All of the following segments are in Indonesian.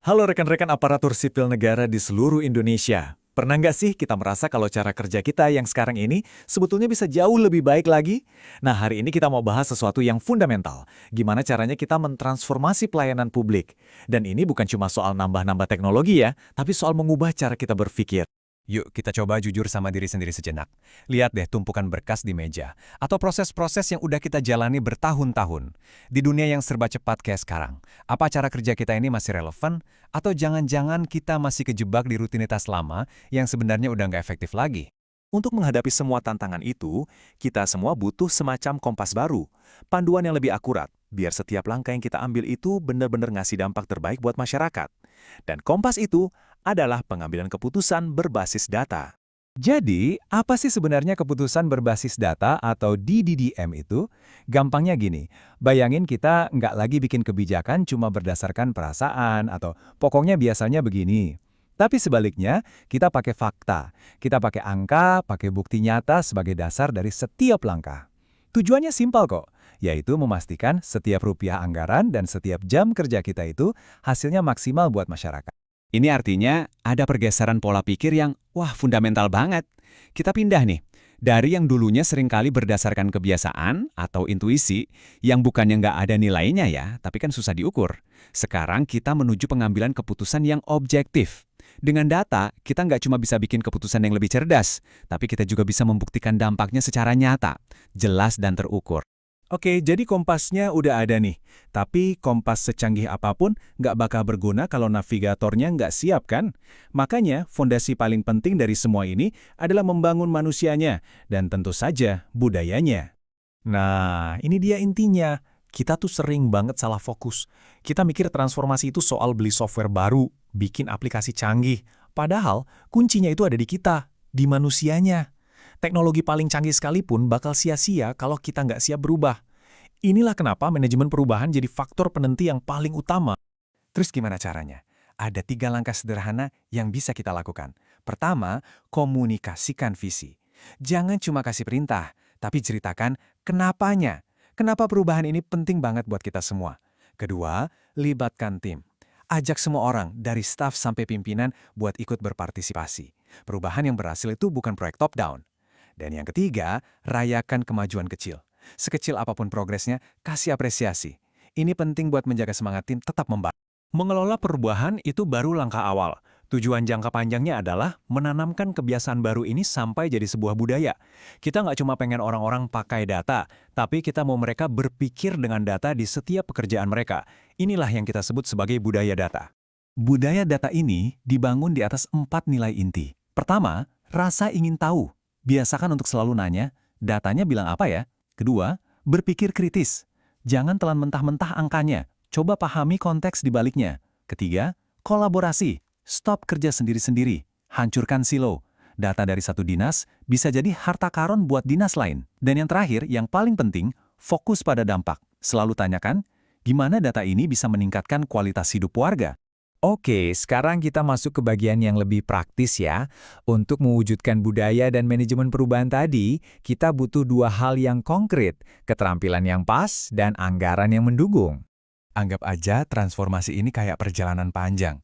Halo rekan-rekan aparatur sipil negara di seluruh Indonesia. Pernah nggak sih kita merasa kalau cara kerja kita yang sekarang ini sebetulnya bisa jauh lebih baik lagi? Nah, hari ini kita mau bahas sesuatu yang fundamental. Gimana caranya kita mentransformasi pelayanan publik. Dan ini bukan cuma soal nambah-nambah teknologi ya, tapi soal mengubah cara kita berpikir. Yuk, kita coba jujur sama diri sendiri sejenak. Lihat deh tumpukan berkas di meja, atau proses-proses yang udah kita jalani bertahun-tahun. Di dunia yang serba cepat kayak sekarang, apa cara kerja kita ini masih relevan? Atau jangan-jangan kita masih kejebak di rutinitas lama yang sebenarnya udah nggak efektif lagi? Untuk menghadapi semua tantangan itu, kita semua butuh semacam kompas baru, panduan yang lebih akurat, biar setiap langkah yang kita ambil itu benar-benar ngasih dampak terbaik buat masyarakat. Dan kompas itu adalah pengambilan keputusan berbasis data. Jadi, apa sih sebenarnya keputusan berbasis data atau DDDM itu? Gampangnya gini, bayangin kita nggak lagi bikin kebijakan cuma berdasarkan perasaan atau pokoknya biasanya begini. Tapi sebaliknya, kita pakai fakta, kita pakai angka, pakai bukti nyata sebagai dasar dari setiap langkah. Tujuannya simpel kok, yaitu memastikan setiap rupiah anggaran dan setiap jam kerja kita itu hasilnya maksimal buat masyarakat. Ini artinya ada pergeseran pola pikir yang, wah, fundamental banget. Kita pindah nih, dari yang dulunya seringkali berdasarkan kebiasaan atau intuisi, yang bukannya nggak ada nilainya ya, tapi kan susah diukur. Sekarang kita menuju pengambilan keputusan yang objektif. Dengan data, kita nggak cuma bisa bikin keputusan yang lebih cerdas, tapi kita juga bisa membuktikan dampaknya secara nyata, jelas dan terukur. Oke, jadi kompasnya udah ada nih. Tapi kompas secanggih apapun nggak bakal berguna kalau navigatornya nggak siap kan? Makanya, fondasi paling penting dari semua ini adalah membangun manusianya dan tentu saja budayanya. Nah, ini dia intinya. Kita tuh sering banget salah fokus. Kita mikir transformasi itu soal beli software baru, bikin aplikasi canggih. Padahal, kuncinya itu ada di kita, di manusianya. Teknologi paling canggih sekalipun bakal sia-sia kalau kita nggak siap berubah. Inilah kenapa manajemen perubahan jadi faktor penentu yang paling utama. Terus gimana caranya? Ada 3 langkah sederhana yang bisa kita lakukan. Pertama, komunikasikan visi. Jangan cuma kasih perintah, tapi ceritakan kenapanya. Kenapa perubahan ini penting banget buat kita semua. Kedua, libatkan tim. Ajak semua orang, dari staf sampai pimpinan, buat ikut berpartisipasi. Perubahan yang berhasil itu bukan proyek top-down. Dan yang ketiga, rayakan kemajuan kecil. Sekecil apapun progresnya, kasih apresiasi. Ini penting buat menjaga semangat tim tetap membangun. Mengelola perubahan itu baru langkah awal. Tujuan jangka panjangnya adalah menanamkan kebiasaan baru ini sampai jadi sebuah budaya. Kita nggak cuma pengen orang-orang pakai data, tapi kita mau mereka berpikir dengan data di setiap pekerjaan mereka. Inilah yang kita sebut sebagai budaya data. Budaya data ini dibangun di atas 4 nilai inti. Pertama, rasa ingin tahu. Biasakan untuk selalu nanya, datanya bilang apa ya? Kedua, berpikir kritis. Jangan telan mentah-mentah angkanya. Coba pahami konteks di baliknya. Ketiga, kolaborasi. Stop kerja sendiri-sendiri. Hancurkan silo. Data dari satu dinas bisa jadi harta karun buat dinas lain. Dan yang terakhir, yang paling penting, fokus pada dampak. Selalu tanyakan, gimana data ini bisa meningkatkan kualitas hidup warga? Oke, sekarang kita masuk ke bagian yang lebih praktis ya. Untuk mewujudkan budaya dan manajemen perubahan tadi, kita butuh 2 hal yang konkret, keterampilan yang pas dan anggaran yang mendukung. Anggap aja transformasi ini kayak perjalanan panjang.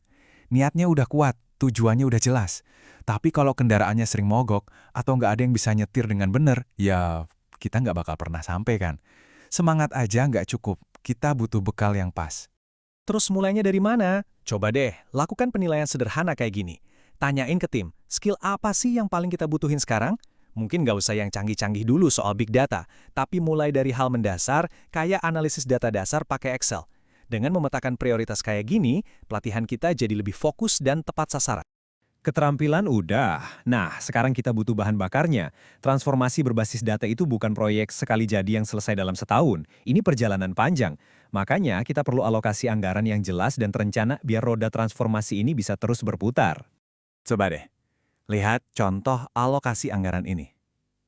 Niatnya udah kuat, tujuannya udah jelas. Tapi kalau kendaraannya sering mogok atau nggak ada yang bisa nyetir dengan benar, ya kita nggak bakal pernah sampai kan. Semangat aja nggak cukup, kita butuh bekal yang pas. Terus mulainya dari mana? Coba deh, lakukan penilaian sederhana kayak gini. Tanyain ke tim, skill apa sih yang paling kita butuhin sekarang? Mungkin nggak usah yang canggih-canggih dulu soal big data, tapi mulai dari hal mendasar kayak analisis data dasar pakai Excel. Dengan memetakan prioritas kayak gini, pelatihan kita jadi lebih fokus dan tepat sasaran. Keterampilan udah. Nah, sekarang kita butuh bahan bakarnya. Transformasi berbasis data itu bukan proyek sekali jadi yang selesai dalam setahun. Ini perjalanan panjang. Makanya kita perlu alokasi anggaran yang jelas dan terencana biar roda transformasi ini bisa terus berputar. Coba deh, lihat contoh alokasi anggaran ini.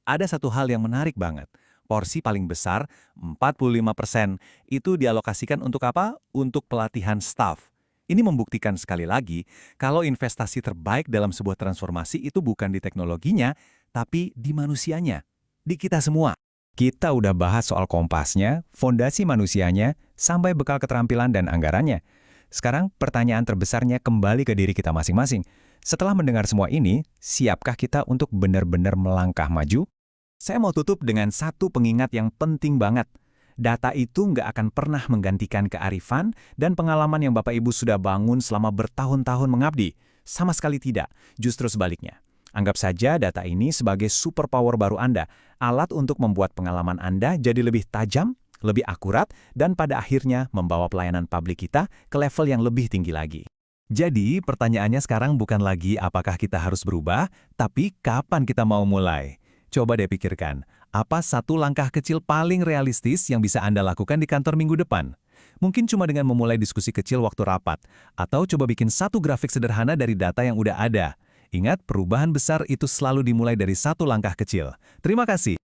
Ada satu hal yang menarik banget. Porsi paling besar, 45%, itu dialokasikan untuk apa? Untuk pelatihan staf. Ini membuktikan sekali lagi kalau investasi terbaik dalam sebuah transformasi itu bukan di teknologinya, tapi di manusianya, di kita semua. Kita udah bahas soal kompasnya, fondasi manusianya, sampai bekal keterampilan dan anggarannya. Sekarang pertanyaan terbesarnya kembali ke diri kita masing-masing. Setelah mendengar semua ini, siapkah kita untuk benar-benar melangkah maju? Saya mau tutup dengan satu pengingat yang penting banget. Data itu nggak akan pernah menggantikan kearifan dan pengalaman yang Bapak Ibu sudah bangun selama bertahun-tahun mengabdi. Sama sekali tidak, justru sebaliknya. Anggap saja data ini sebagai superpower baru Anda, alat untuk membuat pengalaman Anda jadi lebih tajam, lebih akurat, dan pada akhirnya membawa pelayanan publik kita ke level yang lebih tinggi lagi. Jadi, pertanyaannya sekarang bukan lagi apakah kita harus berubah, tapi kapan kita mau mulai. Coba deh pikirkan, apa satu langkah kecil paling realistis yang bisa Anda lakukan di kantor minggu depan? Mungkin cuma dengan memulai diskusi kecil waktu rapat, atau coba bikin satu grafik sederhana dari data yang udah ada. Ingat, perubahan besar itu selalu dimulai dari satu langkah kecil. Terima kasih.